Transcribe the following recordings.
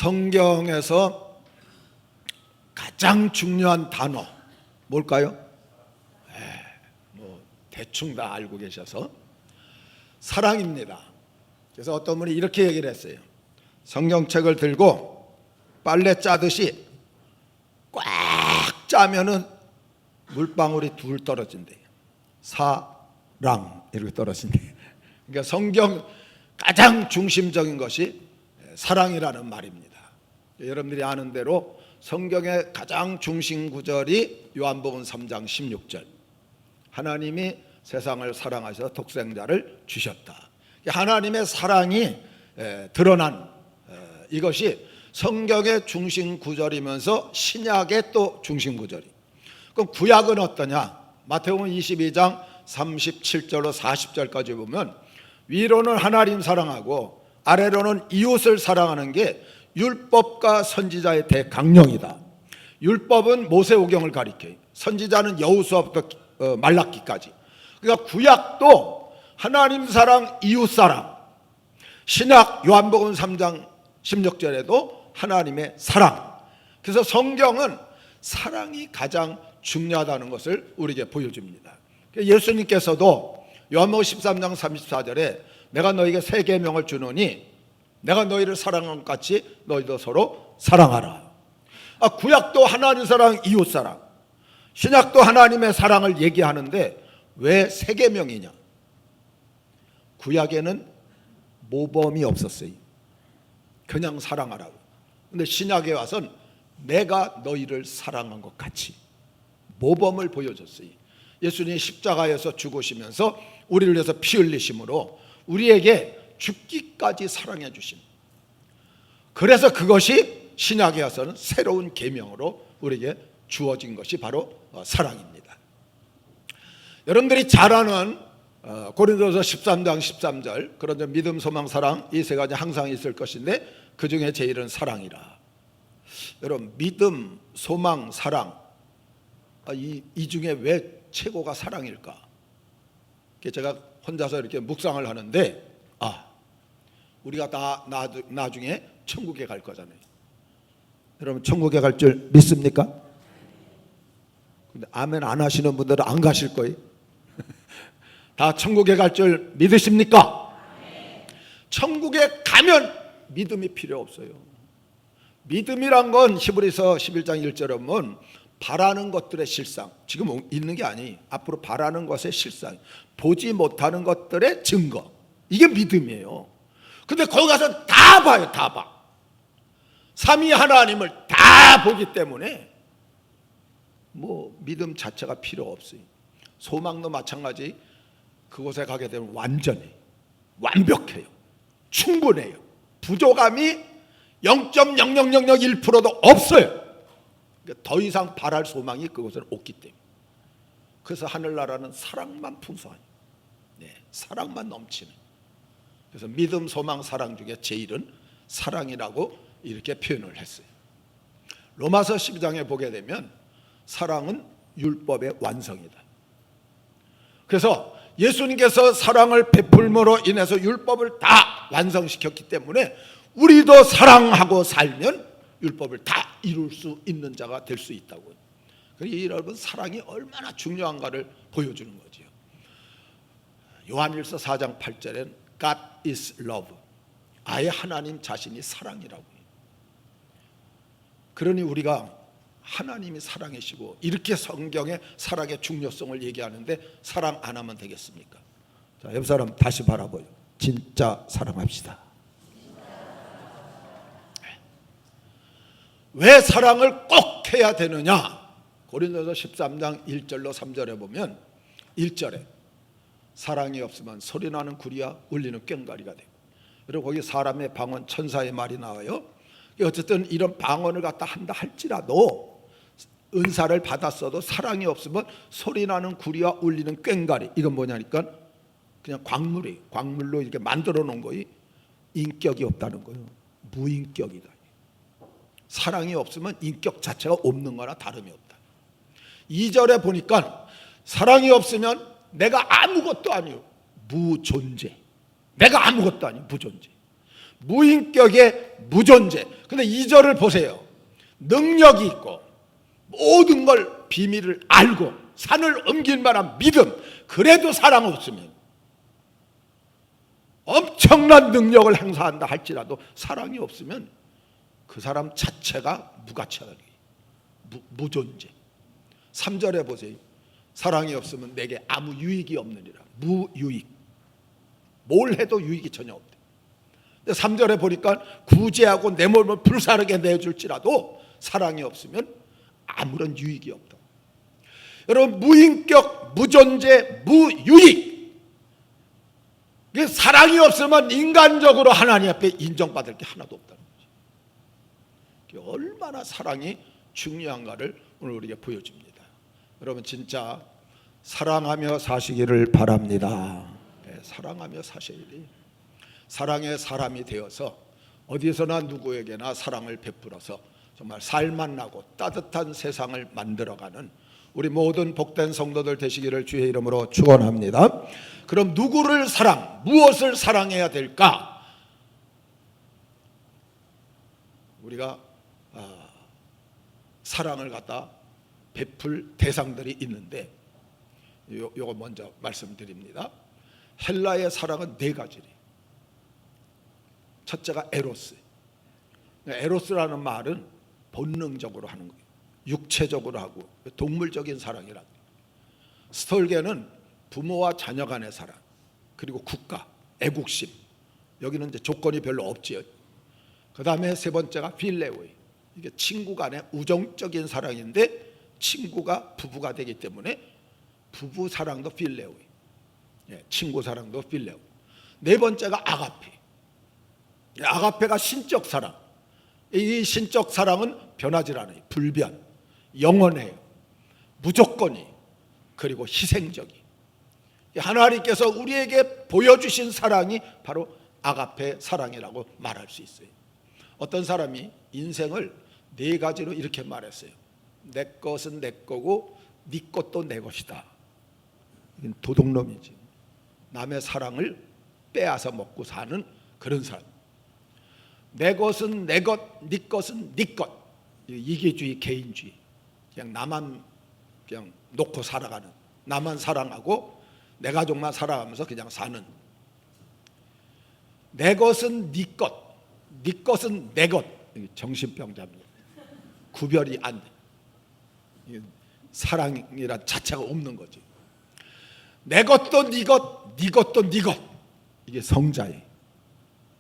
성경에서 가장 중요한 단어 뭘까요? 대충 다 알고 계셔서 사랑입니다. 그래서 어떤 분이 이렇게 얘기를 했어요. 성경책을 들고 빨래 짜듯이 꽉 짜면은 물방울이 둘 떨어진대요. 사랑 이렇게 떨어진대요. 그러니까 성경 가장 중심적인 것이 사랑이라는 말입니다. 여러분들이 아는 대로 성경의 가장 중심 구절이 요한복음 3장 16절. 하나님이 세상을 사랑하셔서 독생자를 주셨다. 하나님의 사랑이 드러난 이것이 성경의 중심 구절이면서 신약의 또 중심 구절이. 그럼 구약은 어떠냐? 마태복음 22장 37절로 40절까지 보면 위로는 하나님 사랑하고 아래로는 이웃을 사랑하는 게 율법과 선지자의 대강령이다. 율법은 모세오경을 가리켜요. 선지자는 여호수아부터 말라기까지. 그러니까 구약도 하나님 사랑, 이웃 사랑. 신약 요한복음 3장 16절에도 하나님의 사랑. 그래서 성경은 사랑이 가장 중요하다는 것을 우리에게 보여줍니다. 예수님께서도 요한복음 13장 34절에 내가 너에게 새 계명을 주노니 내가 너희를 사랑한 것 같이 너희도 서로 사랑하라. 구약도 하나님 사랑, 이웃 사랑. 신약도 하나님의 사랑을 얘기하는데 왜 새 계명이냐? 구약에는 모범이 없었어요. 그냥 사랑하라고. 근데 신약에 와서는 내가 너희를 사랑한 것 같이 모범을 보여줬어요. 예수님이 십자가에서 죽으시면서 우리를 위해서 피 흘리심으로 우리에게 죽기까지 사랑해 주심. 그래서 그것이 신약에 와서는 새로운 계명으로 우리에게 주어진 것이 바로 사랑입니다. 여러분들이 잘 아는 고린도서 13장 13절 그런 믿음, 소망, 사랑 이 세 가지 항상 있을 것인데 그 중에 제일은 사랑이라. 여러분 믿음, 소망, 사랑 이 중에 왜 최고가 사랑일까? 제가 혼자서 이렇게 묵상을 하는데 우리가 다 나중에 천국에 갈 거잖아요. 여러분 천국에 갈 줄 믿습니까? 근데 아멘 안 하시는 분들은 안 가실 거예요. 다 천국에 갈 줄 믿으십니까? 천국에 가면 믿음이 필요 없어요. 믿음이란 건 히브리서 11장 1절에 보면 바라는 것들의 실상, 지금 있는 게 아니 앞으로 바라는 것의 실상, 보지 못하는 것들의 증거, 이게 믿음이에요. 근데 거기 가서 다 봐요. 다 봐. 삼위 하나님을 다 보기 때문에 믿음 자체가 필요 없어요. 소망도 마찬가지. 그곳에 가게 되면 완전해요. 완벽해요. 충분해요. 부족함이 0.0001%도 없어요. 그러니까 더 이상 바랄 소망이 그곳은 없기 때문에. 그래서 하늘나라는 사랑만 풍성하니, 사랑만 넘치는. 그래서 믿음, 소망, 사랑 중에 제일은 사랑이라고 이렇게 표현을 했어요. 로마서 12장에 보게 되면 사랑은 율법의 완성이다. 그래서 예수님께서 사랑을 베풀므로 인해서 율법을 다 완성시켰기 때문에 우리도 사랑하고 살면 율법을 다 이룰 수 있는 자가 될 수 있다고요. 그러니까 여러분 사랑이 얼마나 중요한가를 보여주는 거죠. 요한일서 4장 8절엔 God is love. 아예 하나님 자신이 사랑이라고요. 그러니 우리가 하나님이 사랑이시고 이렇게 성경의 사랑의 중요성을 얘기하는데 사랑 안 하면 되겠습니까? 자, 옆 사람 다시 바라보요. 진짜 사랑합시다. 왜 사랑을 꼭 해야 되느냐? 고린도서 13장 1절로 3절에 보면 1절에 사랑이 없으면 소리나는 구리와 울리는 꽹과리가 되고, 그리고 거기 사람의 방언, 천사의 말이 나와요. 어쨌든 이런 방언을 갖다 한다 할지라도 은사를 받았어도 사랑이 없으면 소리나는 구리와 울리는 꽹과리. 이건 뭐냐니까 그냥 광물이에요. 광물로 이렇게 만들어 놓은 거이 인격이 없다는 거예요. 무인격이다. 사랑이 없으면 인격 자체가 없는 거나 다름이 없다. 2절에 보니까 사랑이 없으면 내가 아무것도 아니요 무존재. 내가 아무것도 아니요 무존재. 무인격의 무존재. 근데 2절을 보세요. 능력이 있고 모든 걸 비밀을 알고 산을 옮길 만한 믿음. 그래도 사랑 없으면, 엄청난 능력을 행사한다 할지라도 사랑이 없으면 그 사람 자체가 무가치하다. 무존재. 3절에 보세요. 사랑이 없으면 내게 아무 유익이 없느니라. 무유익. 뭘 해도 유익이 전혀 없대. 3절에 보니까 구제하고 내 몸을 불사르게 내줄지라도 사랑이 없으면 아무런 유익이 없다. 여러분, 무인격, 무존재, 무유익. 사랑이 없으면 인간적으로 하나님 앞에 인정받을 게 하나도 없다는 거죠. 얼마나 사랑이 중요한가를 오늘 우리에게 보여줍니다. 여러분, 진짜 사랑하며 사시기를 바랍니다. 사랑하며 사셔야지. 사랑의 사람이 되어서 어디서나 누구에게나 사랑을 베풀어서 정말 살맛나고 따뜻한 세상을 만들어가는 우리 모든 복된 성도들 되시기를 주의 이름으로 축원합니다. 그럼 누구를 무엇을 사랑해야 될까? 우리가 사랑을 갖다 베풀 대상들이 있는데 요거 먼저 말씀드립니다. 헬라의 사랑은 4가지래. 첫째가 에로스. 에로스라는 말은 본능적으로 하는 거예요. 육체적으로 하고 동물적인 사랑이라고. 스톨게는 부모와 자녀 간의 사랑, 그리고 국가, 애국심. 여기는 이제 조건이 별로 없지요. 그 다음에 3번째가 필레오이. 이게 친구 간의 우정적인 사랑인데 친구가 부부가 되기 때문에 부부 사랑도 필레오이. 친구 사랑도 필레오. 4번째가 아가페. 아가페가 신적 사랑. 이 신적 사랑은 변하지 않아요. 불변, 영원해요. 무조건이, 그리고 희생적이. 하나님께서 우리에게 보여주신 사랑이 바로 아가페 사랑이라고 말할 수 있어요. 어떤 사람이 인생을 4가지로 이렇게 말했어요. 내 것은 내 거고 네 것도 내 것이다. 이건 도둑놈이지. 남의 사랑을 빼앗아 먹고 사는 그런 사람. 내 것은 내 것, 네 것은 네 것. 이기주의, 개인주의. 그냥 나만 그냥 놓고 살아가는, 나만 사랑하고 내 가족만 사랑하면서 그냥 사는. 내 것은 네 것, 네 것은 내 것. 정신병자입니다. 구별이 안 돼. 사랑이란 자체가 없는 거지. 내 것도 네 것, 네 것도 네 것. 이게 성자예요.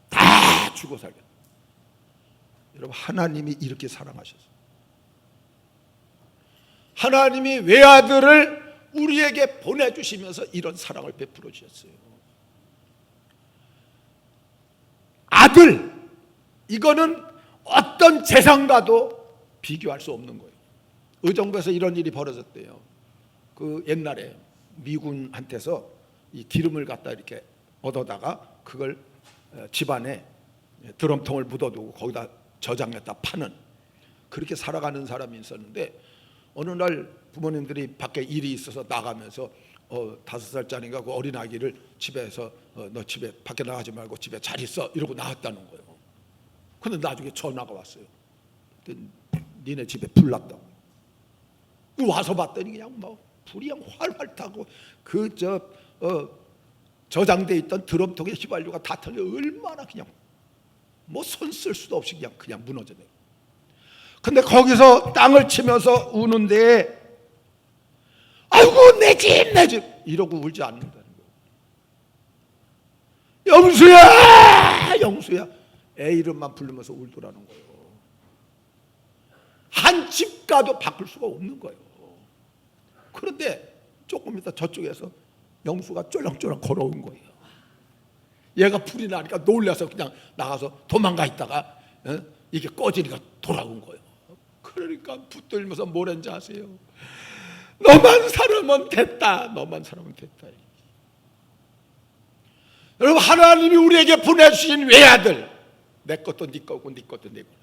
다 주고 살게. 여러분, 하나님이 이렇게 사랑하셨어요. 하나님이 외아들을 우리에게 보내주시면서 이런 사랑을 베풀어 주셨어요. 아들, 이거는 어떤 재산과도 비교할 수 없는 거예요. 의정부에서 이런 일이 벌어졌대요. 그 옛날에 미군한테서 이 기름을 갖다 이렇게 얻어다가 그걸 집안에 드럼통을 묻어두고 거기다 저장했다 파는, 그렇게 살아가는 사람이 있었는데 어느 날 부모님들이 밖에 일이 있어서 나가면서 5살짜리가 그 어린아기를 집에서 너 집에 밖에 나가지 말고 집에 잘 있어 이러고 나왔다는 거예요. 근데 나중에 전화가 왔어요. 니네 집에 불 났다고. 와서 봤더니 그냥 뭐 불이 그냥 활활 타고 그 저장돼 있던 드럼통의 휘발유가 다 털려 얼마나 그냥 뭐 손 쓸 수도 없이 그냥 무너져요. 근데 거기서 땅을 치면서 우는데 아이고 내 집 이러고 울지 않는다는 거예요. 영수야 애 이름만 부르면서 울더라는 거예요. 한 집 가도 바꿀 수가 없는 거예요. 그런데 조금 있다 저쪽에서 영수가 쫄랑쫄랑 걸어온 거예요. 얘가 불이 나니까 놀라서 그냥 나가서 도망가 있다가 이게 꺼지니까 돌아온 거예요. 그러니까 붙들면서 뭐랬는지 아세요? 너만 살면 됐다. 너만 살면 됐다. 여러분, 하나님이 우리에게 보내주신 외아들, 내 것도 네 거고 네 것도 내 거고,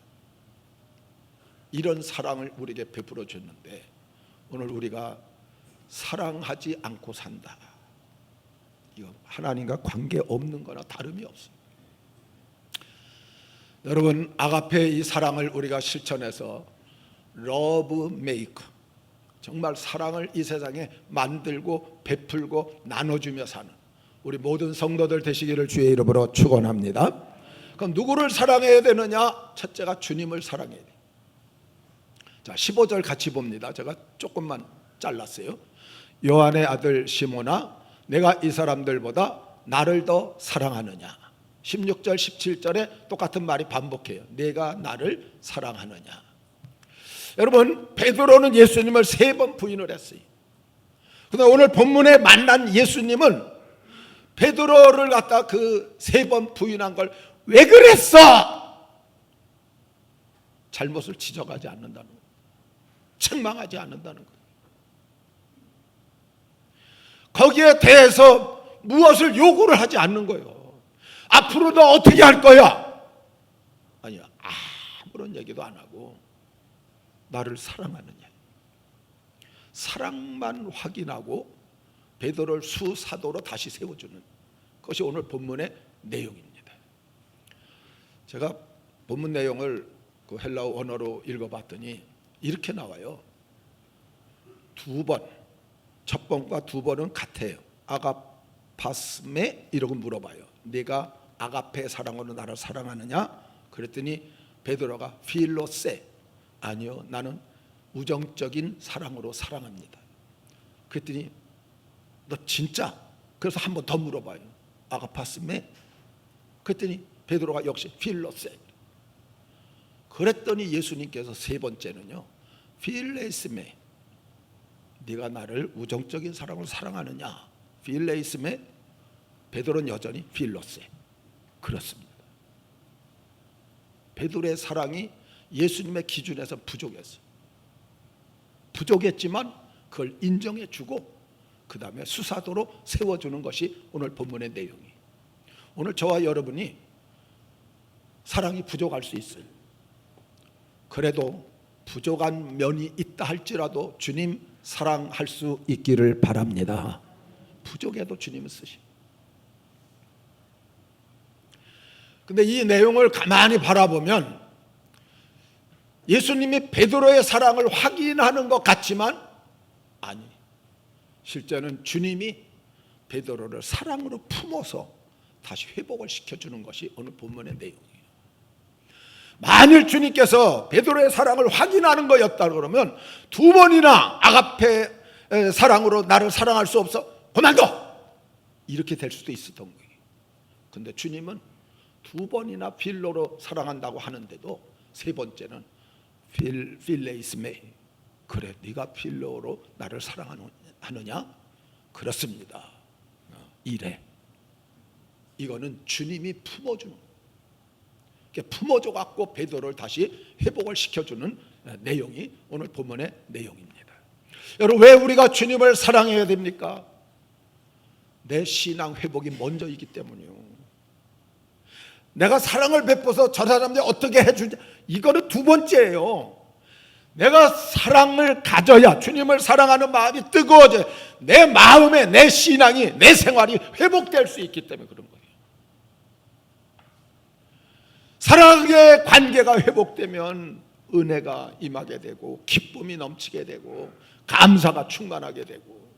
이런 사랑을 우리에게 베풀어 줬는데 오늘 우리가 사랑하지 않고 산다. 이거 하나님과 관계 없는 거나 다름이 없어요. 여러분, 아가페의 이 사랑을 우리가 실천해서 러브 메이커, 정말 사랑을 이 세상에 만들고 베풀고 나눠주며 사는 우리 모든 성도들 되시기를 주의 이름으로 축원합니다. 그럼 누구를 사랑해야 되느냐? 첫째가 주님을 사랑해야 돼요. 자, 15절 같이 봅니다. 제가 조금만 잘랐어요. 요한의 아들 시몬아, 내가 이 사람들보다 나를 더 사랑하느냐? 16절 17절에 똑같은 말이 반복해요. 내가 나를 사랑하느냐? 여러분, 베드로는 예수님을 3번 부인을 했어요. 그런데 오늘 본문에 만난 예수님은 베드로를 갖다 그 3번 부인한 걸 왜 그랬어? 잘못을 지적하지 않는다는 거예요. 책망하지 않는다는 거예요. 거기에 대해서 무엇을 요구를 하지 않는 거예요. 앞으로 너 어떻게 할 거야? 아니요, 아무런 얘기도 안 하고 나를 사랑하느냐, 사랑만 확인하고 베드로를 수사도로 다시 세워주는 것이 오늘 본문의 내용입니다. 제가 본문 내용을 그 헬라어 언어로 읽어봤더니 이렇게 나와요. 2번, 첫 번과 2번은 같아요. 아가파스메 이러고 물어봐요. 네가 아가페 사랑으로 나를 사랑하느냐? 그랬더니 베드로가 필로세, 아니요, 나는 우정적인 사랑으로 사랑합니다. 그랬더니 너 진짜? 그래서 한 번 더 물어봐요. 아가파스메? 그랬더니 베드로가 역시 필로세. 그랬더니 예수님께서 3번째는요, 필레이스메, 네가 나를 우정적인 사랑으로 사랑하느냐? 필레이스메. 베드로는 여전히 필로세. 그렇습니다. 베드로의 사랑이 예수님의 기준에서 부족했어요. 부족했지만 그걸 인정해 주고 그 다음에 수사도로 세워주는 것이 오늘 본문의 내용이에요. 오늘 저와 여러분이 사랑이 부족할 수 있어요. 그래도 부족한 면이 있다 할지라도 주님 사랑할 수 있기를 바랍니다. 부족해도 주님은 쓰시고. 근데 이 내용을 가만히 바라보면 예수님이 베드로의 사랑을 확인하는 것 같지만 아니, 실제는 주님이 베드로를 사랑으로 품어서 다시 회복을 시켜주는 것이 오늘 본문의 내용이에요. 만일 주님께서 베드로의 사랑을 확인하는 거였다 그러면 2번이나 아가페 사랑으로 나를 사랑할 수 없어? 그만둬! 이렇게 될 수도 있었던 거예요. 근데 주님은 2번이나 필로로 사랑한다고 하는데도 3번째는 필레이스메, 그래 네가 필로로 나를 사랑하느냐? 그렇습니다. 이래. 이거는 주님이 품어주는 거예요. 품어줘 갖고 베드로를 다시 회복을 시켜주는 내용이 오늘 본문의 내용입니다. 여러분, 왜 우리가 주님을 사랑해야 됩니까? 내 신앙 회복이 먼저이기 때문이요. 내가 사랑을 베풀어서 저 사람들 어떻게 해주냐, 이거는 2번째예요. 내가 사랑을 가져야, 주님을 사랑하는 마음이 뜨거워져야 내 마음에 내 신앙이, 내 생활이 회복될 수 있기 때문에 그런 거예요. 사랑의 관계가 회복되면 은혜가 임하게 되고 기쁨이 넘치게 되고 감사가 충만하게 되고.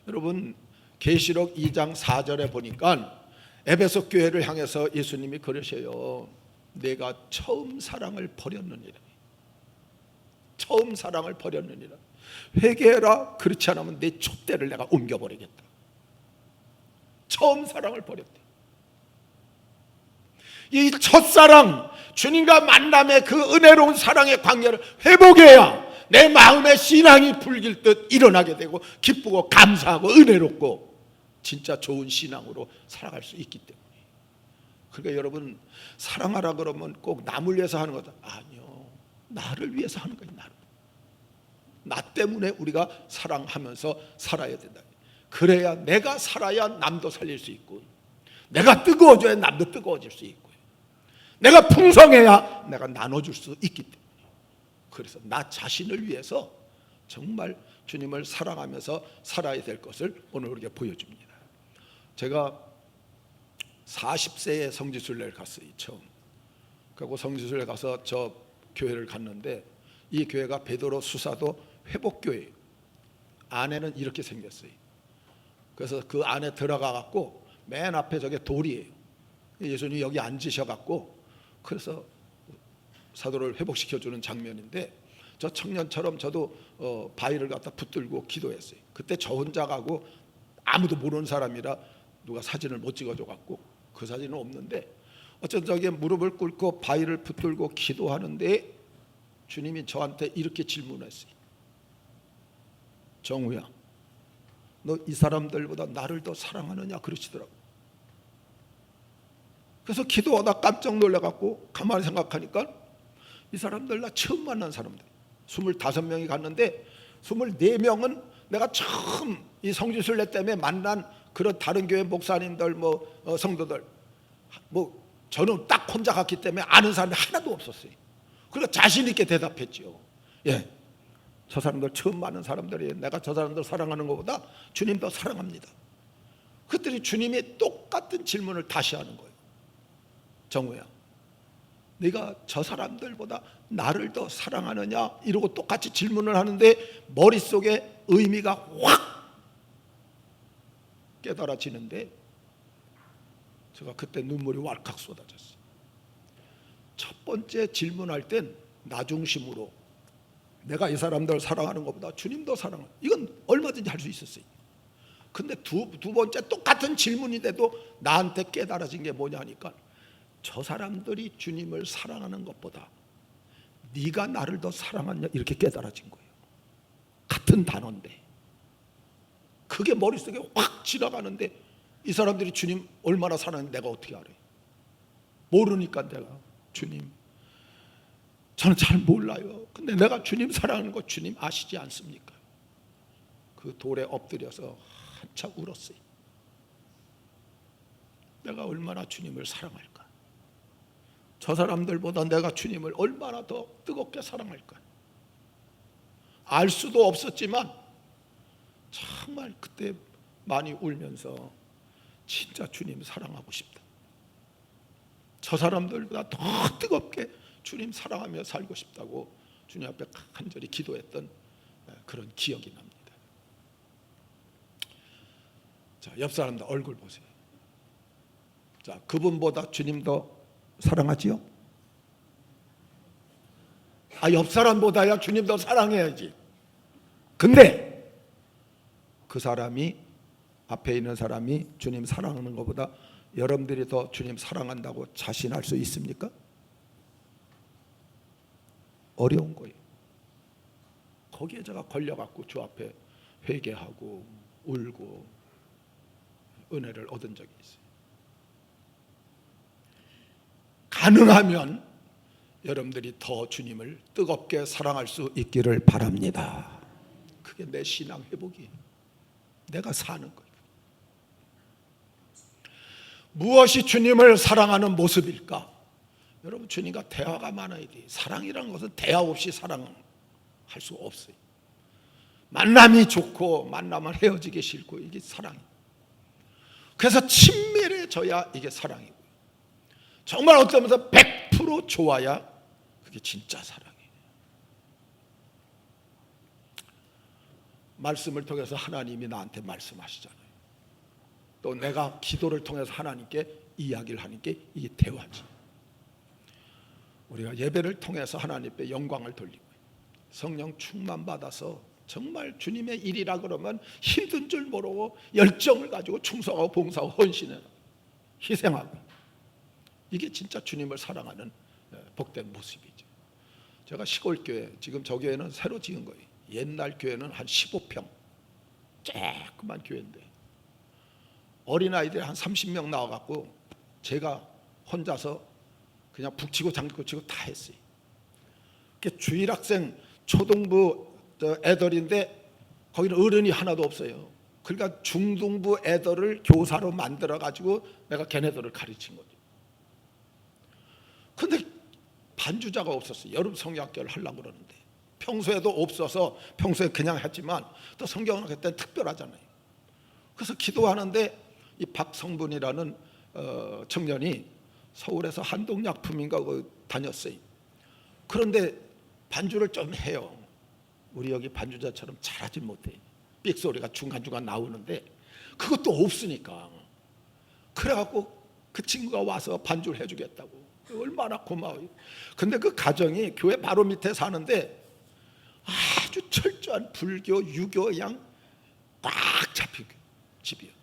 여러분, 계시록 2장 4절에 보니까 에베소 교회를 향해서 예수님이 그러셔요. 내가 처음 사랑을 버렸느니라. 처음 사랑을 버렸느니라. 회개해라. 그렇지 않으면 내 촛대를 내가 옮겨버리겠다. 처음 사랑을 버렸대. 이 첫사랑, 주님과 만남의 그 은혜로운 사랑의 관계를 회복해야 내 마음의 신앙이 불길 듯 일어나게 되고 기쁘고 감사하고 은혜롭고 진짜 좋은 신앙으로 살아갈 수 있기 때문에. 그러니까 여러분, 사랑하라 그러면 꼭 남을 위해서 하는 거다. 아니요, 나를 위해서 하는 거예요. 나 때문에 우리가 사랑하면서 살아야 된다. 그래야 내가 살아야 남도 살릴 수 있고, 내가 뜨거워져야 남도 뜨거워질 수 있고, 내가 풍성해야 내가 나눠줄 수 있기 때문에. 그래서 나 자신을 위해서 정말 주님을 사랑하면서 살아야 될 것을 오늘 우리에게 보여줍니다. 제가 40세에 성지순례를 갔어요. 처음 그리고 성지순례 가서 저 교회를 갔는데 이 교회가 베드로 수사도 회복교회예요. 안에는 이렇게 생겼어요. 그래서 그 안에 들어가 갖고 맨 앞에 저게 돌이에요. 예수님이 여기 앉으셔 갖고 그래서 사도를 회복시켜주는 장면인데, 저 청년처럼 저도 바위를 갖다 붙들고 기도했어요. 그때 저 혼자 가고 아무도 모르는 사람이라 누가 사진을 못 찍어줘 갖고 그 사진은 없는데, 어쨌든 저기 무릎을 꿇고 바위를 붙들고 기도하는데 주님이 저한테 이렇게 질문했어요. 정우야, 너 이 사람들보다 나를 더 사랑하느냐 그러시더라고. 그래서 기도하다 깜짝 놀라갖고 가만히 생각하니까 이 사람들 나 처음 만난 사람들 25명이 갔는데 24명은 내가 처음 이 성지순례 때문에 만난 그런 다른 교회 목사님들 성도들, 저는 딱 혼자 갔기 때문에 아는 사람이 하나도 없었어요. 그러니까 자신 있게 대답했죠. 예, 저 사람들 처음 만난 사람들이 내가 저 사람들 사랑하는 것보다 주님 더 사랑합니다. 그랬더니 주님이 똑같은 질문을 다시 하는 거예요. 정우야, 네가 저 사람들보다 나를 더 사랑하느냐 이러고 똑같이 질문을 하는데 머릿속에 의미가 확 깨달아지는데 제가 그때 눈물이 왈칵 쏟아졌어요. 첫 번째 질문할 땐 나 중심으로 내가 이 사람들 사랑하는 것보다 주님 더 사랑하는, 이건 얼마든지 할 수 있었어요. 근데 두 번째 똑같은 질문인데도 나한테 깨달아진 게 뭐냐 하니까 저 사람들이 주님을 사랑하는 것보다 네가 나를 더 사랑하냐 이렇게 깨달아진 거예요. 같은 단어인데 그게 머릿속에 확 지나가는데 이 사람들이 주님 얼마나 사랑하는지 내가 어떻게 알아요? 모르니까 내가 주님 저는 잘 몰라요. 근데 내가 주님 사랑하는 거 주님 아시지 않습니까? 그 돌에 엎드려서 한참 울었어요. 내가 얼마나 주님을 사랑할까? 저 사람들보다 내가 주님을 얼마나 더 뜨겁게 사랑할까? 알 수도 없었지만 정말 그때 많이 울면서 진짜 주님 사랑하고 싶다. 저 사람들보다 더 뜨겁게 주님 사랑하며 살고 싶다고 주님 앞에 간절히 기도했던 그런 기억이 납니다. 자, 옆 사람들 얼굴 보세요. 자, 그분보다 주님 더 사랑하지요? 옆 사람보다야 주님 더 사랑해야지. 근데 그 사람이 앞에 있는 사람이 주님 사랑하는 것보다 여러분들이 더 주님 사랑한다고 자신할 수 있습니까? 어려운 거예요. 거기에 제가 걸려갖고 주 앞에 회개하고 울고 은혜를 얻은 적이 있어요. 가능하면 여러분들이 더 주님을 뜨겁게 사랑할 수 있기를 바랍니다. 그게 내 신앙 회복이에요. 내가 사는 거예요. 무엇이 주님을 사랑하는 모습일까? 여러분, 주님과 대화가 많아야 돼요. 사랑이라는 것은 대화 없이 사랑할 수가 없어요. 만남이 좋고 만나면 헤어지기 싫고 이게 사랑이에요. 그래서 친밀해져야 이게 사랑이고, 정말 어떤 면에서 100% 좋아야 그게 진짜 사랑이에요. 말씀을 통해서 하나님이 나한테 말씀하시잖아요. 또 내가 기도를 통해서 하나님께 이야기를 하는 게 이게 대화지. 우리가 예배를 통해서 하나님께 영광을 돌리고 성령 충만 받아서 정말 주님의 일이라 그러면 힘든 줄 모르고 열정을 가지고 충성하고 봉사하고 헌신하고 희생하고, 이게 진짜 주님을 사랑하는 복된 모습이죠. 제가 시골 교회, 지금 저 교회는 새로 지은 거예요. 옛날 교회는 한 15평 조그만 교회인데 어린아이들이 한 30명 나와갖고 제가 혼자서 그냥 북치고 장구치고 다 했어요. 주일학생 초등부 애들인데 거기는 어른이 하나도 없어요. 그러니까 중등부 애들을 교사로 만들어가지고 내가 걔네들을 가르친 거죠. 근데 반주자가 없었어요. 여름 성경학교를 하려고 그러는데 평소에도 없어서 평소에 그냥 했지만 또 성경학교 때는 특별하잖아요. 그래서 기도하는데 이 박성분이라는 청년이 서울에서 한동약품인가 다녔어요. 그런데 반주를 좀 해요. 우리 여기 반주자처럼 잘하지 못해. 삑소리가 중간중간 나오는데 그것도 없으니까. 그래갖고 그 친구가 와서 반주를 해주겠다고. 얼마나 고마워요. 근데 그 가정이 교회 바로 밑에 사는데 아주 철저한 불교, 유교 그냥 꽉 잡힌 집이에요.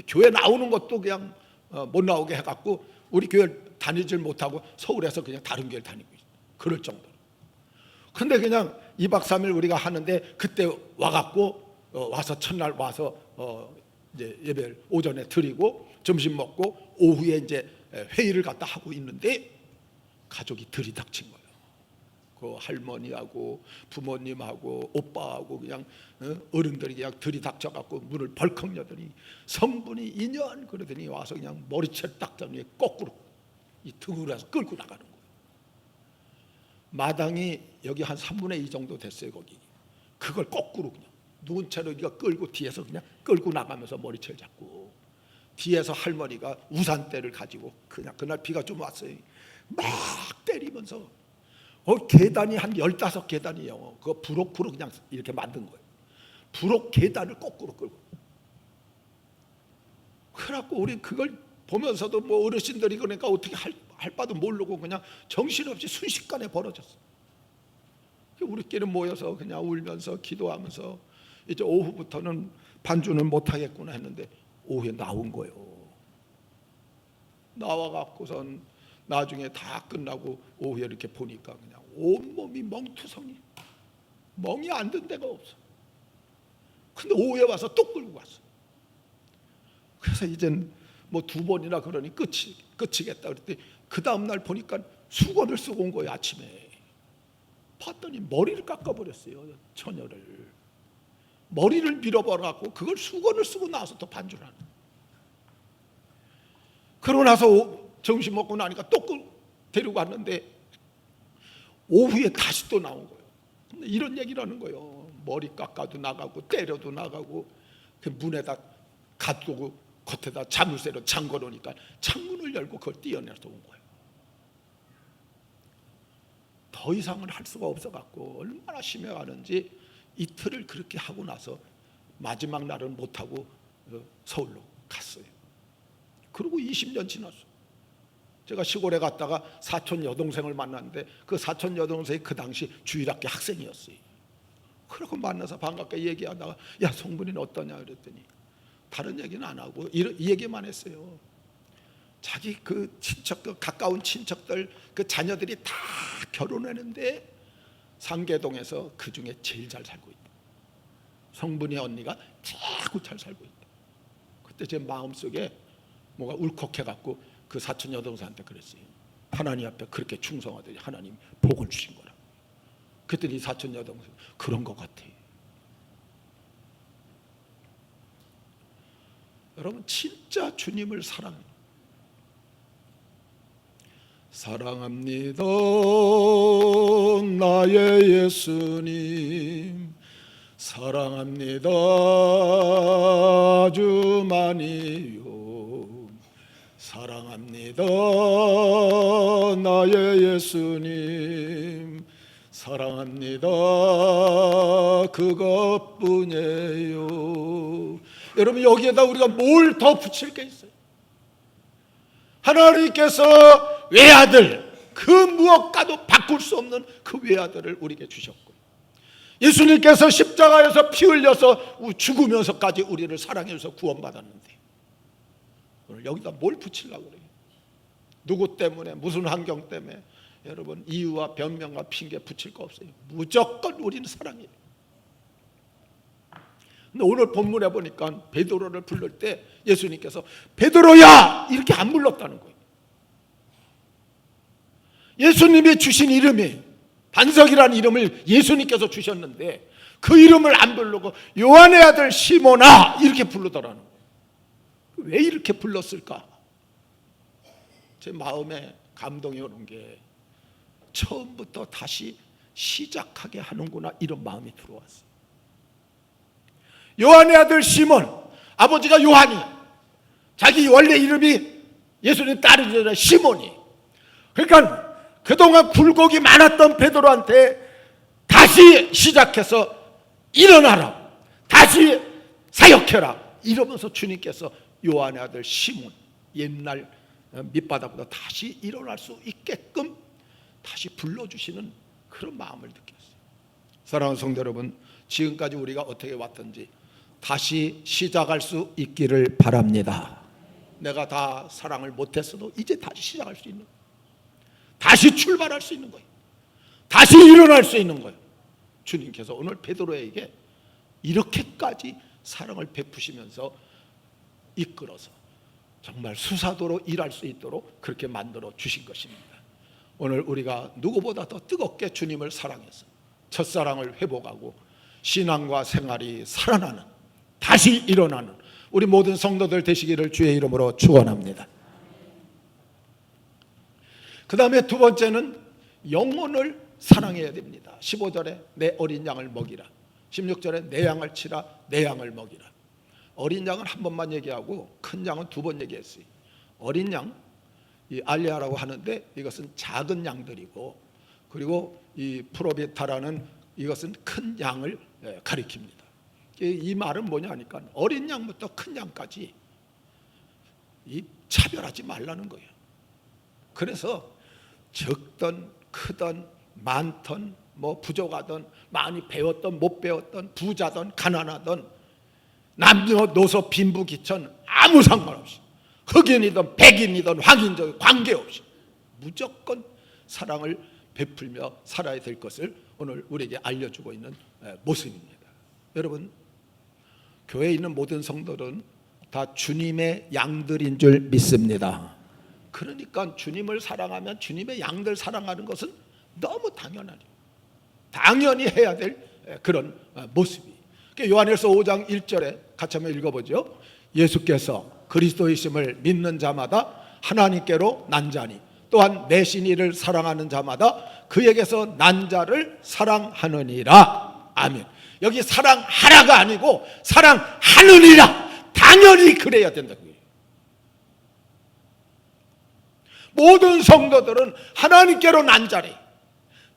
교회 나오는 것도 그냥 못 나오게 해갖고 우리 교회 다니질 못하고 서울에서 그냥 다른 교회를 다니고 있어요. 그럴 정도로. 근데 그냥 2박 3일 우리가 하는데 그때 와갖고 와서 첫날 와서 이제 예배를 오전에 드리고 점심 먹고 오후에 이제 회의를 갖다 하고 있는데 가족이 들이닥친 거예요. 그 할머니하고 부모님하고 오빠하고 그냥 어른들이 그냥 들이닥쳐갖고 문을 벌컥 여더니 성분이 2년 그러더니 와서 그냥 머리채 딱 잡니 거꾸로 이 등으로 해서 끌고 나가는 거예요. 마당이 여기 한 3분의 2 정도 됐어요. 거기 그걸 거꾸로 그냥 누운 채로 우리가 끌고 뒤에서 그냥 끌고 나가면서 머리채를 잡고 뒤에서 할머니가 우산대를 가지고 그냥 그날 비가 좀 왔어요. 막 때리면서 계단이 한 15계단이에요. 그거 부록으로 그냥 이렇게 만든 거예요. 부록 계단을 거꾸로 끌고. 그래갖고 우리 그걸 보면서도 뭐 어르신들이 그러니까 어떻게 할 바도 모르고 그냥 정신없이 순식간에 벌어졌어. 우리끼리 모여서 그냥 울면서 기도하면서 이제 오후부터는 반주는 못하겠구나 했는데 오후에 나온 거예요. 나와갖고선 나중에 다 끝나고 오후에 이렇게 보니까 그냥 온몸이 멍투성이, 멍이 안 든 데가 없어. 근데 오후에 와서 또 끌고 갔어. 그래서 이젠 뭐 2번이나 그러니 끝이겠다 그랬더니 그 다음날 보니까 수건을 쓰고 온 거예요. 아침에 봤더니 머리를 깎아버렸어요. 처녀를 머리를 밀어버려갖고 그걸 수건을 쓰고 나와서 또 반주를 하는. 그러고 나서 점심 먹고 나니까 또 데리고 갔는데 오후에 다시 또 나온 거예요. 근데 이런 얘기를 하는 거예요. 머리 깎아도 나가고 때려도 나가고 그 문에다 갓두고 겉에다 자물쇠로 잠궈 놓으니까 창문을 열고 그걸 띄어내서 온 거예요. 더 이상은 할 수가 없어갖고 얼마나 심해가는지 이틀을 그렇게 하고 나서 마지막 날은 못하고 서울로 갔어요. 그리고 20년 지났어요. 제가 시골에 갔다가 사촌 여동생을 만났는데 그 사촌 여동생이 그 당시 주일학교 학생이었어요. 그러고 만나서 반갑게 얘기하다가 야 성분이는 어떠냐 그랬더니 다른 얘기는 안 하고 이 얘기만 했어요. 자기 그 친척, 그 가까운 친척들 그 자녀들이 다 결혼했는데 상계동에서 그 중에 제일 잘 살고 있다. 성분이 언니가 최고 잘 살고 있다. 그때 제 마음속에 뭐가 울컥해갖고 그 사촌 여동생한테 그랬어요. 하나님 앞에 그렇게 충성하더니 하나님 복을 주신 거라. 그랬더니 사촌 여동생 그런 것 같아. 여러분 진짜 주님을 사랑합니다. 나의 예수님 사랑합니다. 아주 많이요. 사랑합니다. 나의 예수님 사랑합니다. 그것뿐이에요. 여러분 여기에다 우리가 뭘 더 붙일 게 있어요? 하나님께서 외아들 그 무엇과도 바꿀 수 없는 그 외아들을 우리에게 주셨고 예수님께서 십자가에서 피 흘려서 죽으면서까지 우리를 사랑해서 구원받았는데 오늘 여기다 뭘 붙이려고 그래요? 누구 때문에 무슨 환경 때문에 여러분 이유와 변명과 핑계 붙일 거 없어요. 무조건 우리는 사랑해요. 근데 오늘 본문에 보니까 베드로를 부를 때 예수님께서 베드로야 이렇게 안 불렀다는 거예요. 예수님이 주신 이름이 반석이라는 이름을 예수님께서 주셨는데 그 이름을 안 부르고 요한의 아들 시몬아 이렇게 부르더라는 거예요. 왜 이렇게 불렀을까? 제 마음에 감동이 오는 게 처음부터 다시 시작하게 하는구나 이런 마음이 들어왔어요. 요한의 아들 시몬, 아버지가 요한이 자기 원래 이름이 예수님 따르던 시몬이. 그러니까 그동안 굴곡이 많았던 베드로한테 다시 시작해서 일어나라, 다시 사역해라 이러면서 주님께서 요한의 아들 시몬, 옛날 밑바닥보다 다시 일어날 수 있게끔 다시 불러주시는 그런 마음을 느꼈어요. 사랑하는 성도 여러분, 지금까지 우리가 어떻게 왔든지 다시 시작할 수 있기를 바랍니다. 내가 다 사랑을 못했어도 이제 다시 시작할 수 있는 거예요. 다시 출발할 수 있는 거예요. 다시 일어날 수 있는 거예요. 주님께서 오늘 베드로에게 이렇게까지 사랑을 베푸시면서 이끌어서 정말 수사도로 일할 수 있도록 그렇게 만들어 주신 것입니다. 오늘 우리가 누구보다 더 뜨겁게 주님을 사랑해서 첫사랑을 회복하고 신앙과 생활이 살아나는, 다시 일어나는 우리 모든 성도들 되시기를 주의 이름으로 축원합니다. 그 다음에 두 번째는 영혼을 사랑해야 됩니다. 15절에 내 어린 양을 먹이라, 16절에 내 양을 치라, 내 양을 먹이라. 어린 양은 한 번만 얘기하고 큰 양은 두 번 얘기했어요. 어린 양, 이 알리아라고 하는데 이것은 작은 양들이고, 그리고 이 프로베타라는 이것은 큰 양을 가리킵니다. 이 말은 뭐냐 하니까 어린 양부터 큰 양까지 이 차별하지 말라는 거예요. 그래서 적던 크던 많던 뭐 부족하던 많이 배웠던 못 배웠던 부자던 가난하던 남녀노소 빈부귀천 아무 상관없이 흑인이든 백인이든 황인이든 관계없이 무조건 사랑을 베풀며 살아야 될 것을 오늘 우리에게 알려주고 있는 모습입니다. 여러분, 교회에 있는 모든 성도들은 다 주님의 양들인 줄 믿습니다. 그러니까 주님을 사랑하면 주님의 양들 사랑하는 것은 너무 당연히 해야 될 그런 모습이. 요한일서 5장 1절에 같이 한번 읽어보죠. 예수께서 그리스도이심을 믿는 자마다 하나님께로 난 자니 또한 내신 이를 사랑하는 자마다 그에게서 난 자를 사랑하느니라. 아멘. 여기 사랑하라가 아니고 사랑하느니라. 당연히 그래야 된다고요. 모든 성도들은 하나님께로 난 자리,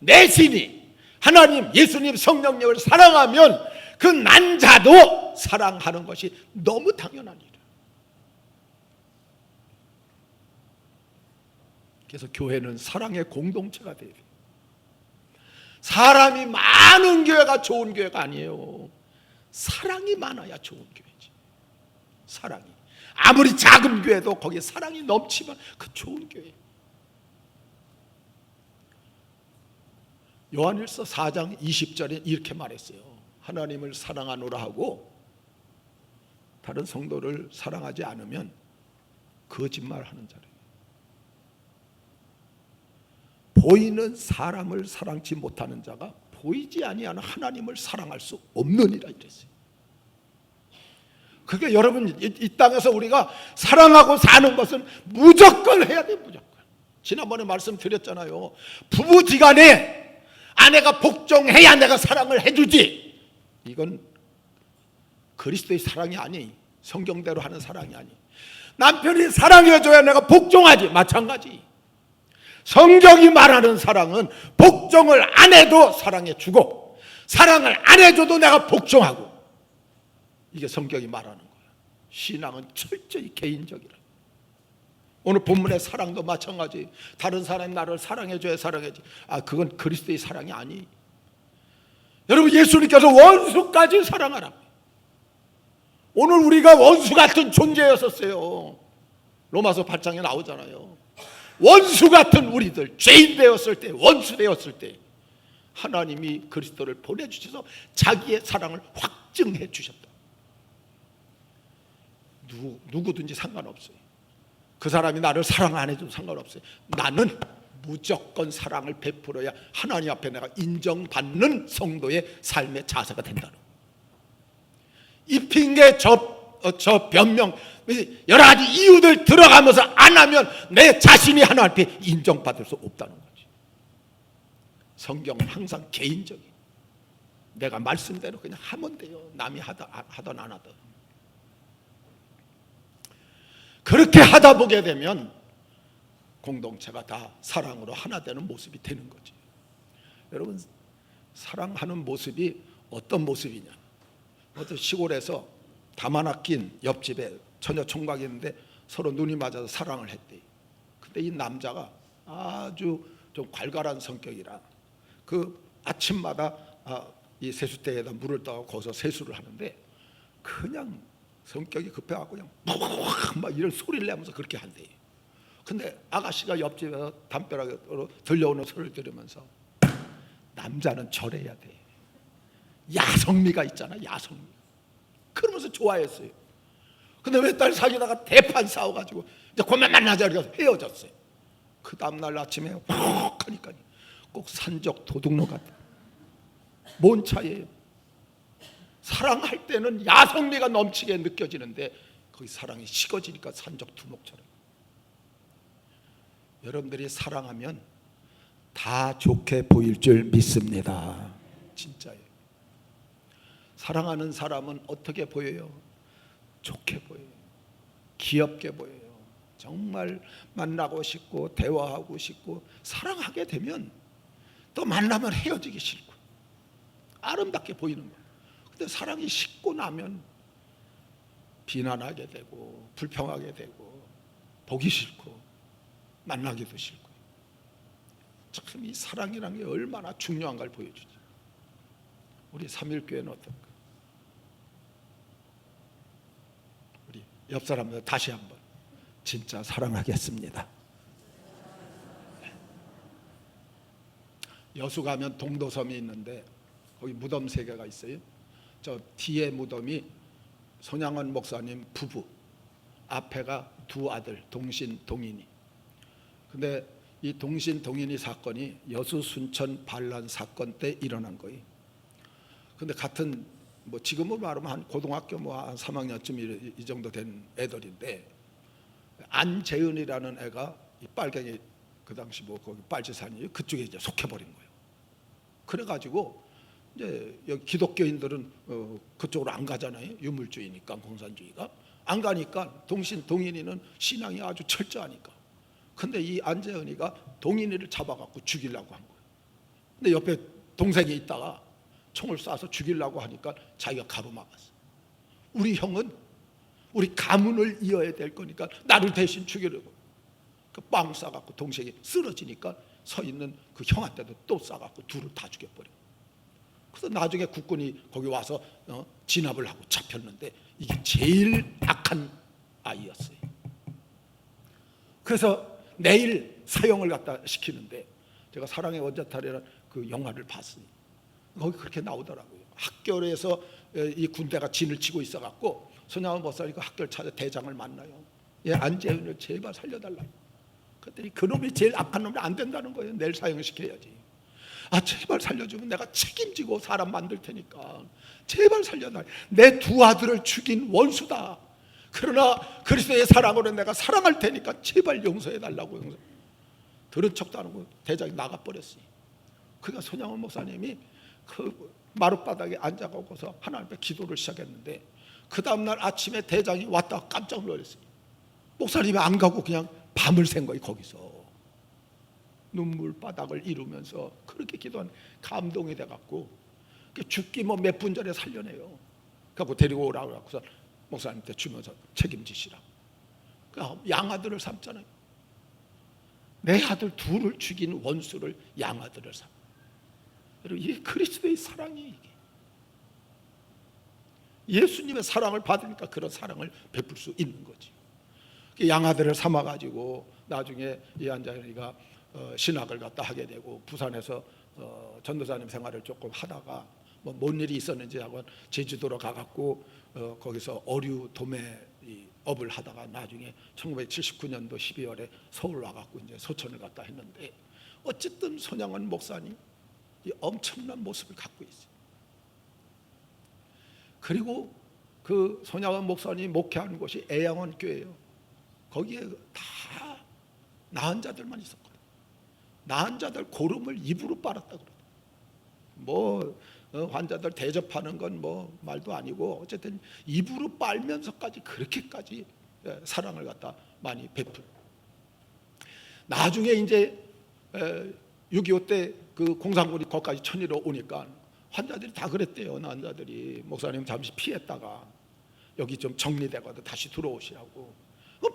내신이 하나님, 예수님, 성령님을 사랑하면 그 난 자도 사랑하는 것이 너무 당연한 일이에요. 그래서 교회는 사랑의 공동체가 돼야 돼요. 사람이 많은 교회가 좋은 교회가 아니에요. 사랑이 많아야 좋은 교회지. 사랑이 아무리 작은 교회도 거기에 사랑이 넘치면 그 좋은 교회. 요한일서 4장 20절에 이렇게 말했어요. 하나님을 사랑하노라 하고 다른 성도를 사랑하지 않으면 거짓말하는 자래요. 보이는 사람을 사랑치 못하는 자가 보이지 아니하는 하나님을 사랑할 수 없느니라 이랬어요. 그게 여러분, 이 땅에서 우리가 사랑하고 사는 것은 무조건 해야 돼요. 무조건. 지난번에 말씀드렸잖아요. 부부지간에 아내가 복종해야 내가 사랑을 해주지. 이건 그리스도의 사랑이 아니, 성경대로 하는 사랑이 아니. 남편이 사랑해줘야 내가 복종하지. 마찬가지. 성경이 말하는 사랑은 복종을 안 해도 사랑해주고 사랑을 안 해줘도 내가 복종하고, 이게 성경이 말하는 거야. 신앙은 철저히 개인적이라. 오늘 본문의 사랑도 마찬가지. 다른 사람이 나를 사랑해줘야 사랑해지. 그건 그리스도의 사랑이 아니. 여러분, 예수님께서 원수까지 사랑하라. 오늘 우리가 원수 같은 존재였었어요. 로마서 8장에 나오잖아요. 원수 같은 우리들, 죄인 되었을 때, 원수 되었을 때 하나님이 그리스도를 보내주셔서 자기의 사랑을 확증해 주셨다. 누구든지 상관없어요. 그 사람이 나를 사랑 안 해도 상관없어요. 나는 무조건 사랑을 베풀어야 하나님 앞에 내가 인정받는 성도의 삶의 자세가 된다는. 이 핑계 저 변명 여러 가지 이유들 들어가면서 안 하면 내 자신이 하나님 앞에 인정받을 수 없다는 거지. 성경은 항상 개인적인, 내가 말씀대로 그냥 하면 돼요. 남이 하던 안 하던. 그렇게 하다 보게 되면 공동체가 다 사랑으로 하나 되는 모습이 되는 거지. 여러분, 사랑하는 모습이 어떤 모습이냐? 어떤 시골에서 다만 낀 옆집에 처녀 총각이 있는데 서로 눈이 맞아서 사랑을 했대. 근데 이 남자가 아주 좀 괄괄한 성격이라 그 아침마다 이 세수대에다 물을 떠서 거기서 세수를 하는데 그냥 성격이 급해갖고 그냥 막 이런 소리를 내면서 그렇게 한대. 근데 아가씨가 옆집에서 담벼락으로 들려오는 소리를 들으면서 남자는 절해야 돼. 야성미가 있잖아, 야성미. 그러면서 좋아했어요. 근데 몇 달 사귀다가 대판 싸워가지고 이제 그만 만나자 그래서 헤어졌어요. 그 다음날 아침에 훅 하니까 꼭 산적 도둑놈 같아. 뭔 차이예요? 사랑할 때는 야성미가 넘치게 느껴지는데 거기 사랑이 식어지니까 산적 두목처럼. 여러분들이 사랑하면 다 좋게 보일 줄 믿습니다. 진짜예요. 사랑하는 사람은 어떻게 보여요? 좋게 보여요. 귀엽게 보여요. 정말 만나고 싶고 대화하고 싶고 사랑하게 되면 또 만나면 헤어지기 싫고 아름답게 보이는 거예요. 근데 사랑이 식고 나면 비난하게 되고 불평하게 되고 보기 싫고 만나기도 싫고. 참 이 사랑이라는 게 얼마나 중요한 걸 보여주지. 우리 삼일교회는 어떨까? 우리 옆 사람들 다시 한번 진짜 사랑하겠습니다. 여수 가면 동도섬이 있는데 거기 무덤 3개가 있어요. 저 뒤에 무덤이 손양원 목사님 부부, 앞에가 2 아들 동신 동인이. 근데 이 동신 동인이 사건이 여수 순천 반란 사건 때 일어난 거예요. 근데 같은 뭐 지금으로 말하면 한 고등학교 뭐 한 3학년쯤 이 정도 된 애들인데 안재은이라는 애가 이 빨갱이 그 당시 뭐 거기 빨치산이 그쪽에 이제 속해버린 거예요. 그래가지고 이제 여기 기독교인들은 그쪽으로 안 가잖아요. 유물주의니까 공산주의가 안 가니까 동신 동인이는 신앙이 아주 철저하니까. 근데 이 안재은이가 동인이를 잡아갖고 죽이려고 한 거예요. 근데 옆에 동생이 있다가 총을 쏴서 죽이려고 하니까 자기가 가로막았어. 우리 형은 우리 가문을 이어야 될 거니까 나를 대신 죽이려고. 빵 쏴갖고 동생이 쓰러지니까 서 있는 그 형한테도 또 쏴갖고 둘을 다 죽여버려. 그래서 나중에 국군이 거기 와서 진압을 하고 잡혔는데 이게 제일 악한 아이였어요. 그래서 내일 사형을 갖다 시키는데 제가 사랑의 원자탈이라는 그 영화를 봤어요. 거기 그렇게 나오더라고요. 학교에서 이 군대가 진을 치고 있어갖고 손양원 목사님 그 학교를 찾아 대장을 만나요. 예, 안재훈을 제발 살려달라고. 그랬더니 그놈이 제일 악한 놈이 안 된다는 거예요. 내일 사형을 시켜야지. 제발 살려주면 내가 책임지고 사람 만들 테니까 제발 살려달라. 내 2 아들을 죽인 원수다. 그러나 그리스도의 사랑으로 내가 사랑할 테니까 제발 용서해달라고. 들은 척도 안 하고 대장이 나가버렸어요. 그러니까 손양원 목사님이 그 마룻바닥에 앉아가고서 하나님 앞에 기도를 시작했는데 그 다음날 아침에 대장이 왔다 깜짝 놀랐어요. 목사님이 안 가고 그냥 밤을 샌 거예요. 거기서 눈물바닥을 이루면서 그렇게 기도한 감동이 돼갖고 죽기 뭐 몇 분 전에 살려내요. 그래갖고 데리고 오라고 해서 목사님한테 주면서 책임지시라고. 그러니까 양아들을 삼잖아요. 내 아들 2를 죽인 원수를 양아들을 삼. 여러분, 이게 그리스도의 사랑이 이게. 예수님의 사랑을 받으니까 그런 사랑을 베풀 수 있는 거지. 양아들을 삼아가지고 나중에 이 안자현이가 신학을 갖다 하게 되고 부산에서 전도사님 생활을 조금 하다가 뭐 뭔 일이 있었는지 하고 제주도로 가갖고 거기서 어류 도매 업을 하다가 나중에 1979년도 12월에 서울 와갖고 이제 소천을 갖다 했는데 어쨌든 손양원 목사님 이 엄청난 모습을 갖고 있어요. 그리고 그 손양원 목사님 목회하는 곳이 애양원 교회예요. 거기에 다 나은 자들만 있었거든. 나은 자들 고름을 입으로 빨았다 그러더라고요. 뭐 환자들 대접하는 건 뭐 말도 아니고 어쨌든 입으로 빨면서까지 그렇게까지 사랑을 갖다 많이 베풀. 나중에 이제 6.25 때 그 공산군이 거기까지 천리로 오니까 환자들이 다 그랬대요. 환자들이 목사님 잠시 피했다가 여기 좀 정리되거든 다시 들어오시라고.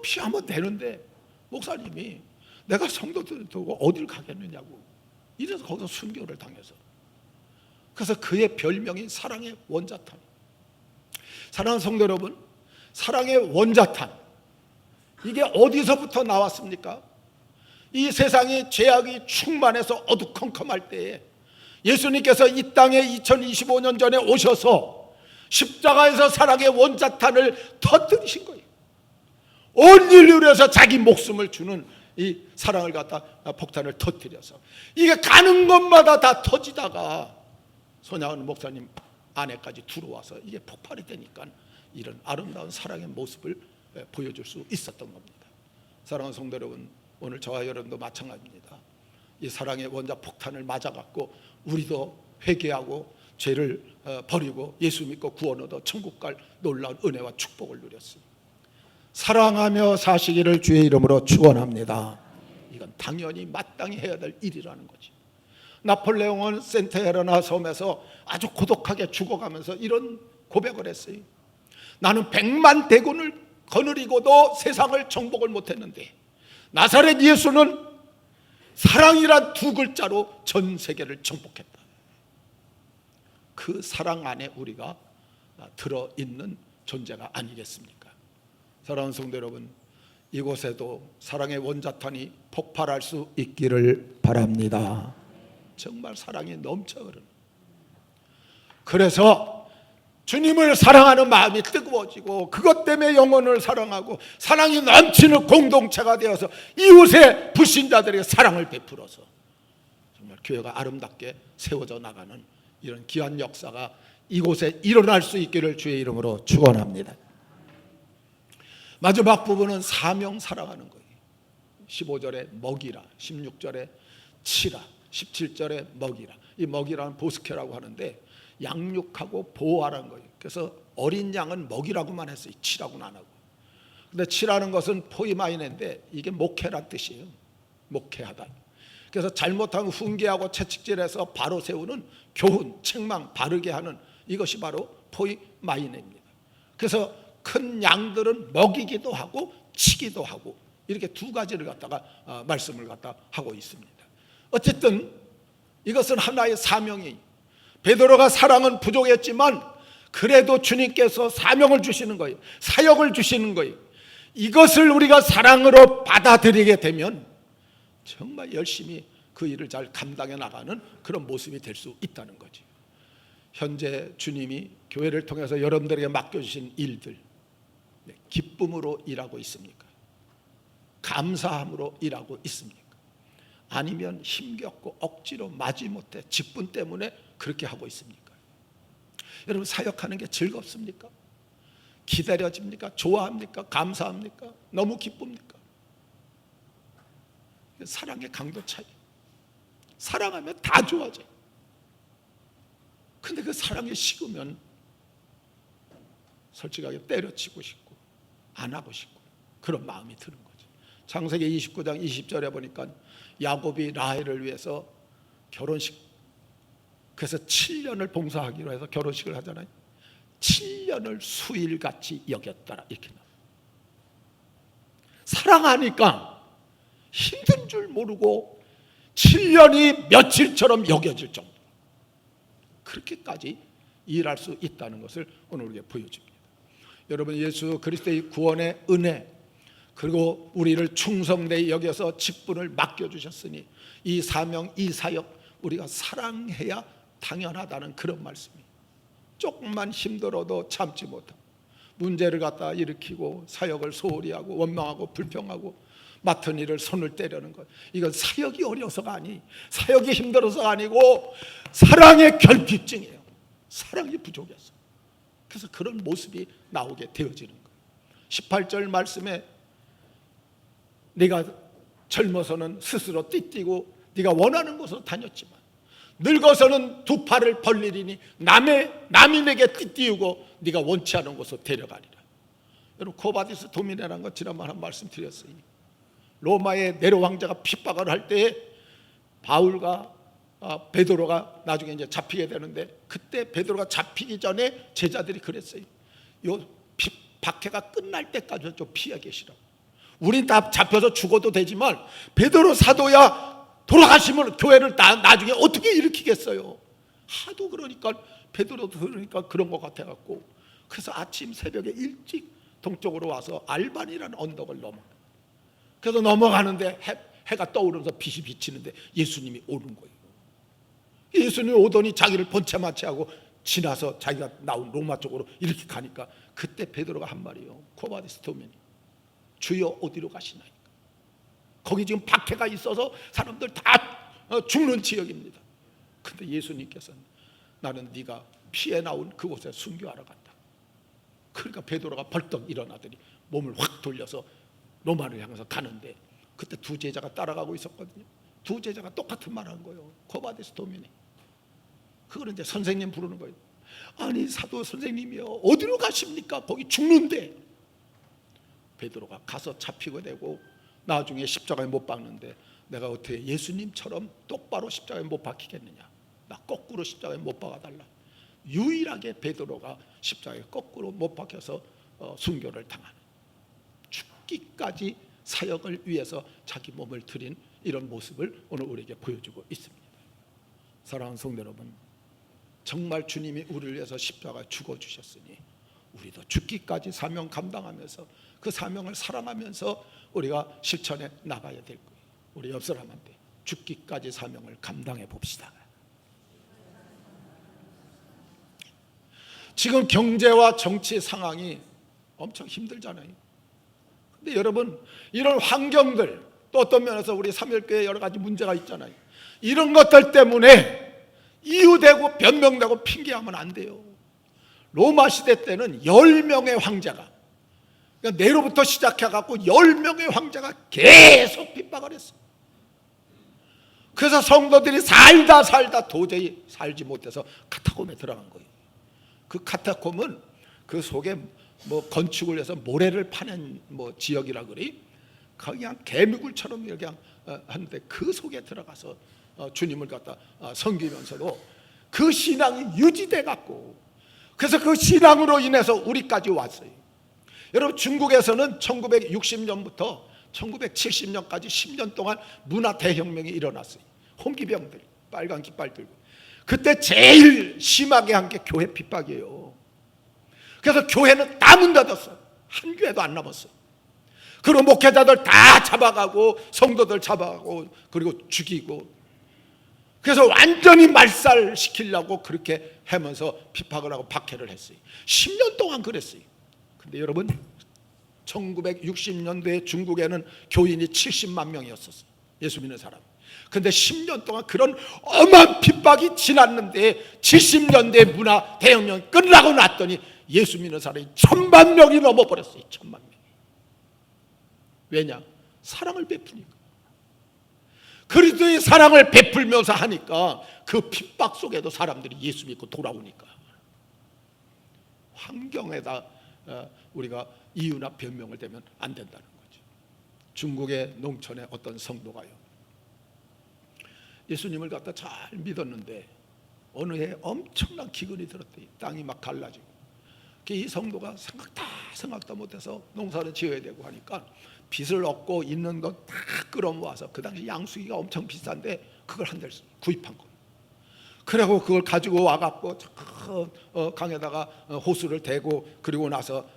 피하면 되는데 목사님이 내가 성도들 두고 어딜 가겠느냐고 이래서 거기서 순교를 당해서. 그래서 그의 별명이 사랑의 원자탄. 사랑하는 성도 여러분, 사랑의 원자탄, 이게 어디서부터 나왔습니까? 이 세상이 죄악이 충만해서 어두컴컴할 때에 예수님께서 이 땅에 2025년 전에 오셔서 십자가에서 사랑의 원자탄을 터뜨리신 거예요. 온 인류를 위해서 자기 목숨을 주는 이 사랑을 갖다 폭탄을 터뜨려서 이게 가는 곳마다 다 터지다가 손양은 목사님 안에까지 들어와서 이게 폭발이 되니까 이런 아름다운 사랑의 모습을 보여줄 수 있었던 겁니다. 사랑하는 성도 여러분, 오늘 저와 여러분도 마찬가지입니다. 이 사랑의 원자 폭탄을 맞아갖고 우리도 회개하고 죄를 버리고 예수 믿고 구원 얻어 천국 갈 놀라운 은혜와 축복을 누렸습니다. 사랑하며 사시기를 주의 이름으로 축원합니다. 이건 당연히 마땅히 해야 될 일이라는 거지. 나폴레옹은 센트 헤레나 섬에서 아주 고독하게 죽어가면서 이런 고백을 했어요. 나는 100만 대군을 거느리고도 세상을 정복을 못했는데 나사렛 예수는 사랑이란 두 글자로 전 세계를 정복했다. 그 사랑 안에 우리가 들어있는 존재가 아니겠습니까? 사랑하는 성도 여러분, 이곳에도 사랑의 원자탄이 폭발할 수 있기를 바랍니다. 정말 사랑이 넘쳐 흐르는. 그래서 주님을 사랑하는 마음이 뜨거워지고 그것 때문에 영혼을 사랑하고 사랑이 넘치는 공동체가 되어서 이웃의 불신자들에게 사랑을 베풀어서 정말 교회가 아름답게 세워져 나가는 이런 귀한 역사가 이곳에 일어날 수 있기를 주의 이름으로 축원합니다. 마지막 부분은 사명 사랑하는 거예요. 15절에 먹이라, 16절에 치라, 17절에 먹이라. 이 먹이라는 보스케라고 하는데 양육하고 보호하라는 거예요. 그래서 어린 양은 먹이라고만 했어요. 치라고는 안 하고. 근데 치라는 것은 포이마이네인데 이게 목회란 뜻이에요. 목회하다. 그래서 잘못하면 훈계하고 채찍질해서 바로 세우는 교훈, 책망, 바르게 하는 이것이 바로 포이마이네입니다. 그래서 큰 양들은 먹이기도 하고 치기도 하고 이렇게 두 가지를 갖다가 말씀을 갖다 하고 있습니다. 어쨌든 이것은 하나의 사명이, 베드로가 사랑은 부족했지만 그래도 주님께서 사명을 주시는 거예요. 사역을 주시는 거예요. 이것을 우리가 사랑으로 받아들이게 되면 정말 열심히 그 일을 잘 감당해 나가는 그런 모습이 될 수 있다는 거죠. 현재 주님이 교회를 통해서 여러분들에게 맡겨주신 일들, 기쁨으로 일하고 있습니까? 감사함으로 일하고 있습니까? 아니면 힘겹고 억지로 마지못해 직분 때문에 그렇게 하고 있습니까? 여러분, 사역하는 게 즐겁습니까? 기다려집니까? 좋아합니까? 감사합니까? 너무 기쁩니까? 사랑의 강도 차이. 사랑하면 다 좋아져요. 근데 그 사랑이 식으면 솔직하게 때려치고 싶고 안 하고 싶고 그런 마음이 드는 거죠. 창세기 29장 20절에 보니까 야곱이 라헬을 위해서 결혼식, 그래서 7년을 봉사하기로 해서 결혼식을 하잖아요. 7년을 수일같이 여겼더라 이렇게 나와요. 사랑하니까 힘든 줄 모르고 7년이 며칠처럼 여겨질 정도, 그렇게까지 일할 수 있다는 것을 오늘 우리에게 보여줍니다. 여러분, 예수 그리스도의 구원의 은혜, 그리고 우리를 충성되이 여겨서 직분을 맡겨주셨으니 이 사명, 이 사역 우리가 사랑해야 당연하다는 그런 말씀이에요. 조금만 힘들어도 참지 못하고 문제를 갖다 일으키고 사역을 소홀히 하고 원망하고 불평하고 맡은 일을 손을 떼려는 것, 이건 사역이 어려서가 아니, 사역이 힘들어서가 아니고 사랑의 결핍증이에요. 사랑이 부족해서. 그래서 그런 모습이 나오게 되어지는 거예요. 18절 말씀에 네가 젊어서는 스스로 띠띠고 네가 원하는 곳으로 다녔지만 늙어서는 두 팔을 벌리리니 남이 내게 띠띠우고 네가 원치 않은 곳으로 데려가리라. 여러분 코바디스 도미네라는 거 지난번에 한 말씀 드렸어요. 로마의 네로 황제가 핍박을 할 때 바울과 베드로가 나중에 이제 잡히게 되는데, 그때 베드로가 잡히기 전에 제자들이 그랬어요. 요 박해가 끝날 때까지 좀 피해 계시라고. 우린 다 잡혀서 죽어도 되지만 베드로 사도야 돌아가시면 교회를 나중에 어떻게 일으키겠어요. 하도 그러니까 베드로도 그러니까 그런 것 같아 갖고, 그래서 아침 새벽에 일찍 동쪽으로 와서 알반이라는 언덕을 넘어. 그래서 넘어가는데 해가 떠오르면서 빛이 비치는데 예수님이 오는 거예요. 예수님이 오더니 자기를 본체마치하고 지나서 자기가 나온 로마 쪽으로 이렇게 가니까, 그때 베드로가 한 말이에요. 코바디스 도미니, 주여 어디로 가시나이까. 거기 지금 박해가 있어서 사람들 다 죽는 지역입니다. 근데 예수님께서는 나는 네가 피해 나온 그곳에 순교하러 간다. 그러니까 베드로가 벌떡 일어나더니 몸을 확 돌려서 로마를 향해서 가는데, 그때 두 제자가 따라가고 있었거든요. 두 제자가 똑같은 말 한 거예요. 코바디스 도미니. 그거는 이제 선생님 부르는 거예요. 아니 사도 선생님이요, 어디로 가십니까? 거기 죽는데. 베드로가 가서 잡히게 되고 나중에 십자가에 못 박는데, 내가 어떻게 예수님처럼 똑바로 십자가에 못 박히겠느냐, 나 거꾸로 십자가에 못 박아달라. 유일하게 베드로가 십자가에 거꾸로 못 박혀서 순교를 당하는, 죽기까지 사역을 위해서 자기 몸을 드린 이런 모습을 오늘 우리에게 보여주고 있습니다. 사랑하는 성도 여러분, 정말 주님이 우리를 위해서 십자가에 죽어주셨으니 우리도 죽기까지 사명 감당하면서 그 사명을 사랑하면서 우리가 실천해 나가야 될 거예요. 우리 옆 사람한테 죽기까지 사명을 감당해 봅시다. 지금 경제와 정치 상황이 엄청 힘들잖아요. 근데 여러분, 이런 환경들, 또 어떤 면에서 우리 삼일교회 여러 가지 문제가 있잖아요. 이런 것들 때문에 이유되고 변명되고 핑계하면 안 돼요. 로마 시대 때는 10명의 황제가, 그러니까 네로부터 시작해갖고 10명의 황제가 계속 핍박을 했어요. 그래서 성도들이 살다 도저히 살지 못해서 카타콤에 들어간 거예요. 그 카타콤은 그 속에 뭐 건축을 해서 모래를 파는 뭐 지역이라 그래. 그냥 개미굴처럼 그냥 하는데 그 속에 들어가서 주님을 갖다 섬기면서도 그 신앙이 유지돼 갖고, 그래서 그 신앙으로 인해서 우리까지 왔어요. 여러분, 중국에서는 1960년부터 1970년까지 10년 동안 문화 대혁명이 일어났어요. 홍기병들 빨간 깃발 들고. 그때 제일 심하게 한 게 교회 핍박이에요. 그래서 교회는 다 문 닫았어요. 한 교회도 안 남았어요. 그리고 목회자들 다 잡아가고 성도들 잡아가고 그리고 죽이고, 그래서 완전히 말살시키려고 그렇게 하면서 핍박을 하고 박해를 했어요. 10년 동안 그랬어요. 근데 여러분, 1960년대에 중국에는 교인이 70만 명이었었어요. 예수 믿는 사람. 근데 10년 동안 그런 엄한 핍박이 지났는데 70년대 문화 대혁명 끝나고 났더니 예수 믿는 사람이 1000만 명이 넘어버렸어요. 1000만 명. 왜냐? 사랑을 베푸니까. 그리스도의 사랑을 베풀면서 하니까 그 핍박 속에도 사람들이 예수 믿고 돌아오니까. 환경에다 우리가 이유나 변명을 대면 안 된다는 거죠. 중국의 농촌에 어떤 성도가요, 예수님을 갖다 잘 믿었는데 어느 해 엄청난 기근이 들었대요. 땅이 막 갈라지고. 이 성도가 생각도 못해서 농사를 지어야 되고 하니까 빚을 얻고 있는 것 다 끌어모아서, 그 당시 양수기가 엄청 비싼데 그걸 한 달 구입한 거예요. 그리고 그걸 가지고 와갖고 강에다가 호수를 대고, 그리고 나서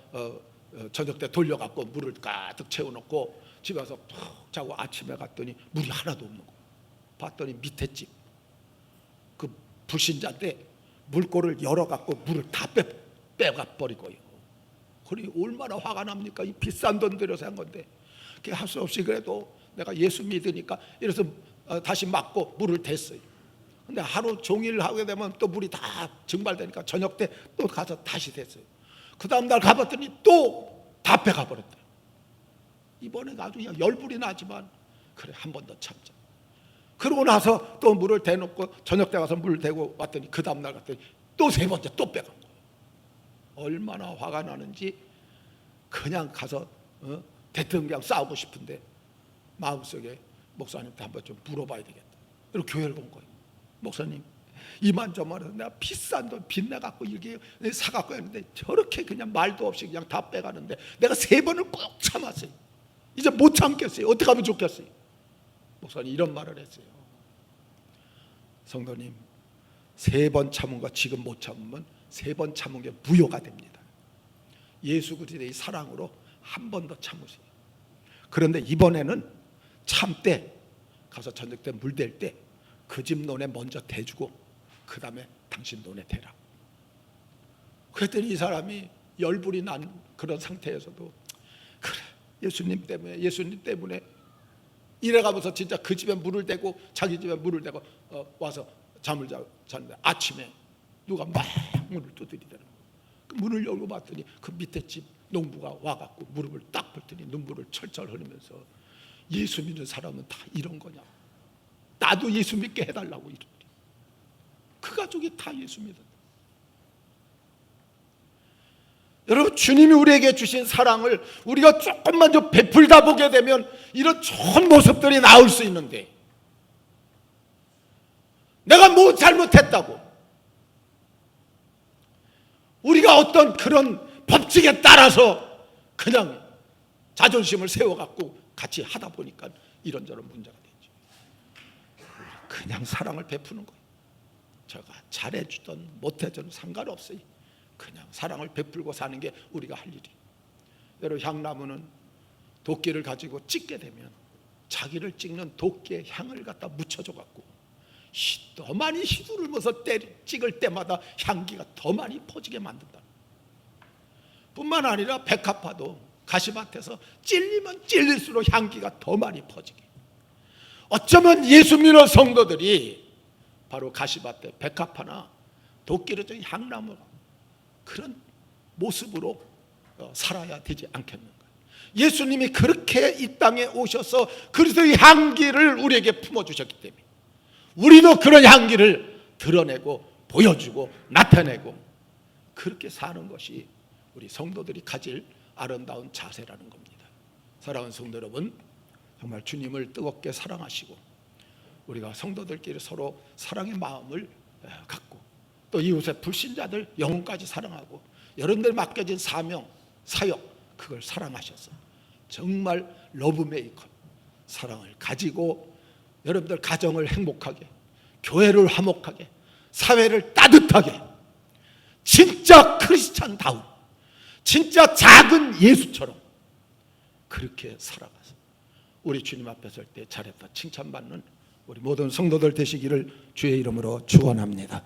저녁 때 돌려갖고 물을 가득 채워놓고 집에 와서 푹 자고 아침에 갔더니 물이 하나도 없는 거예요. 봤더니 밑에 집 그 불신자인데 물꼬를 열어갖고 물을 다 빼가 버리고요. 그러니 얼마나 화가 납니까? 이 비싼 돈 들여서 한 건데. 할 수 없이 그래도 내가 예수 믿으니까 이래서 다시 막고 물을 댔어요. 근데 하루 종일 하게 되면 또 물이 다 증발되니까 저녁 때 또 가서 다시 댔어요. 그 다음 날 가봤더니 또 다 빼가 버렸대. 이번에 아주 그냥 열불이 나지만 그래, 한 번 더 참자. 그러고 나서 또 물을 대놓고 저녁 때 가서 물을 대고 왔더니 그 다음 날 갔더니 또 세 번째 또 빼간 거예요. 얼마나 화가 나는지 그냥 가서 대통령 싸우고 싶은데 마음속에 목사님한테 한번 좀 물어봐야 되겠다. 그리고 교회를 본 거예요. 목사님, 이만저만해서 내가 비싼 돈 빚내갖고 이렇게 사갖고 했는데 저렇게 그냥 말도 없이 그냥 다 빼가는데 내가 3번을 꼭 참았어요. 이제 못 참겠어요. 어떻게 하면 좋겠어요? 목사님 이런 말을 했어요. 성도님, 3번 참은 거 지금 못 참으면 3번 참은 게 무효가 됩니다. 예수 그리스도의 사랑으로 한 번 더 참으세요. 그런데 이번에는 참때 가서 저녁 때 물 댈 때 그 집 논에 먼저 대주고 그 다음에 당신 논에 대라. 그랬더니 이 사람이 열불이 난 그런 상태에서도 그래, 예수님 때문에 이래가면서 진짜 그 집에 물을 대고 자기 집에 물을 대고 와서 잠을 잤는데 아침에 누가 막 문을 두드리더라고요. 그 문을 열고 봤더니 그 밑에 집 농부가 와갖고 무릎을 딱 꿇더니 눈물을 철철 흘리면서 예수 믿는 사람은 다 이런 거냐, 나도 예수 믿게 해달라고 이러더니 그 가족이 다 예수 믿었다. 여러분, 주님이 우리에게 주신 사랑을 우리가 조금만 좀 베풀다 보게 되면 이런 좋은 모습들이 나올 수 있는데, 내가 뭐 잘못했다고 우리가 어떤 그런 법칙에 따라서 그냥 자존심을 세워갖고 같이 하다 보니까 이런저런 문제가 되죠. 그냥 사랑을 베푸는 거예요. 제가 잘해주든 못해주든 상관없어요. 그냥 사랑을 베풀고 사는 게 우리가 할 일이에요. 여러분, 향나무는 도끼를 가지고 찍게 되면 자기를 찍는 도끼의 향을 갖다 묻혀줘갖고 더 많이 휘두르면서 찍을 때마다 향기가 더 많이 퍼지게 만든다. 뿐만 아니라 백합화도 가시밭에서 찔리면 찔릴수록 향기가 더 많이 퍼지게. 어쩌면 예수 믿는 성도들이 바로 가시밭에 백합화나 도끼를 준 향나무 그런 모습으로 살아야 되지 않겠는가. 예수님이 그렇게 이 땅에 오셔서 그리스도의 향기를 우리에게 품어주셨기 때문에 우리도 그런 향기를 드러내고 보여주고 나타내고 그렇게 사는 것이 우리 성도들이 가질 아름다운 자세라는 겁니다. 사랑하는 성도 여러분, 정말 주님을 뜨겁게 사랑하시고 우리가 성도들끼리 서로 사랑의 마음을 갖고 또 이웃의 불신자들 영혼까지 사랑하고 여러분들 맡겨진 사명, 사역 그걸 사랑하셔서 정말 러브메이커 사랑을 가지고 여러분들 가정을 행복하게, 교회를 화목하게, 사회를 따뜻하게 진짜 크리스찬다운 진짜 작은 예수처럼 그렇게 살아가서 우리 주님 앞에 설 때 잘했다 칭찬받는 우리 모든 성도들 되시기를 주의 이름으로 축원합니다.